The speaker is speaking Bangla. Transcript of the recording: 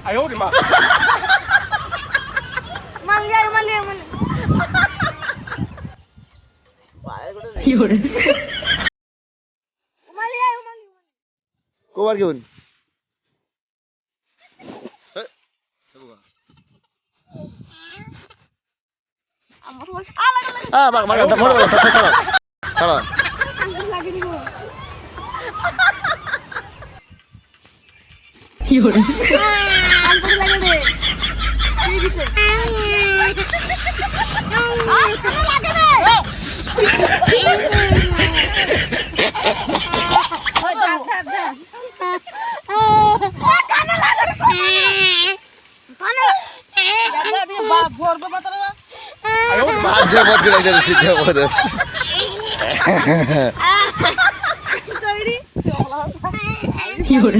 哎呦我的妈！ কবার কেমন ছাড়া বাদ যে বদ করে দিয়েছে যে বদ কি হলো